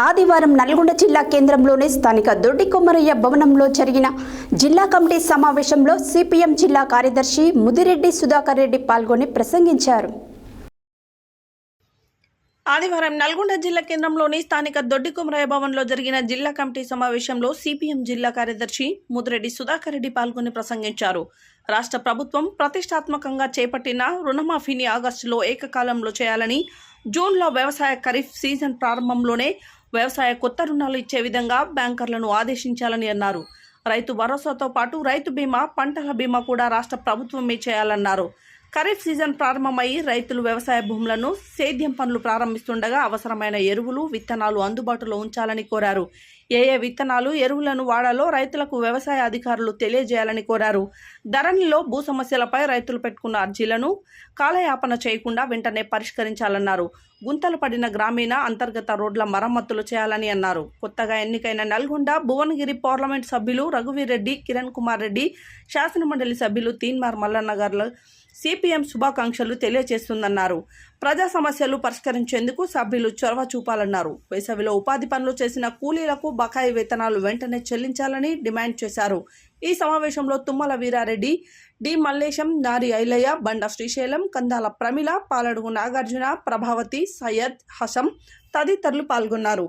ఆదివారం నల్గొండ జిల్లా కేంద్రంలోని స్థానిక దొడ్డి కొమరయ్య భవనంలో జరిగిన జిల్లా కమిటీ సమావేశంలో సిపిఎం జిల్లా కార్యదర్శి ముదిరెడ్డి సుధాకర్ రెడ్డి పాల్గొని ప్రసంగించారు. ఆదివారం నల్గొండ జిల్లా కేంద్రంలోని స్థానిక దొడ్డి కొమరయ్య భవన్లో జరిగిన జిల్లా కమిటీ సమావేశంలో సిపిఎం జిల్లా కార్యదర్శి ముదిరెడ్డి సుధాకర్ రెడ్డి పాల్గొని ప్రసంగించారు. రాష్ట్ర ప్రభుత్వం ప్రతిష్టాత్మకంగా చేపట్టిన రుణమాఫీని ఆగస్టులో ఏకకాలంలో చేయాలని, జూన్లో వ్యవసాయ ఖరీఫ్ సీజన్ ప్రారంభంలోనే వ్యవసాయ కొత్త రుణాలు ఇచ్చే విధంగా బ్యాంకర్లను ఆదేశించాలని అన్నారు. రైతు భరోసాతో పాటు రైతు బీమా, పంటల బీమా కూడా రాష్ట్ర ప్రభుత్వమే చేయాలన్నారు. ఖరీఫ్ సీజన్ ప్రారంభమై రైతులు వ్యవసాయ భూములను సేద్యం పనులు ప్రారంభిస్తుండగా అవసరమైన ఎరువులు, విత్తనాలు అందుబాటులో ఉంచాలని కోరారు. ఏ విత్తనాలు, ఎరువులను వాడాలో రైతులకు వ్యవసాయ అధికారులు తెలియజేయాలని కోరారు. ధరణిలో భూ సమస్యలపై రైతులు పెట్టుకున్న అర్జీలను కాలయాపన చేయకుండా వెంటనే పరిష్కరించాలన్నారు. గుంతలు పడిన గ్రామీణ, అంతర్గత రోడ్ల మరమ్మతులు చేయాలని అన్నారు. కొత్తగా ఎన్నికైన నల్గొండ, భువనగిరి పార్లమెంట్ సభ్యులు రఘువీర్ రెడ్డి, కిరణ్ కుమార్ రెడ్డి, శాసనమండలి సభ్యులు తీన్మార్ మల్లన్న గారు సిపిఎం శుభాకాంక్షలు తెలియజేస్తుందన్నారు. ప్రజా సమస్యలు పరిష్కరించేందుకు సభ్యులు చొరవ చూపాలన్నారు. వేసవిలో ఉపాధి పనులు చేసిన కూలీలకు బకాయి వేతనాలు వెంటనే చెల్లించాలని డిమాండ్ చేశారు. ఈ సమావేశంలో తుమ్మల వీరారెడ్డి, డి మల్లేశం, నారి ఐలయ్య, బండ శ్రీశైలం, కందాల ప్రమిళ, పాలడుగు నాగార్జున, ప్రభావతి, సయ్యద్, హసం తదితరులు పాల్గొన్నారు.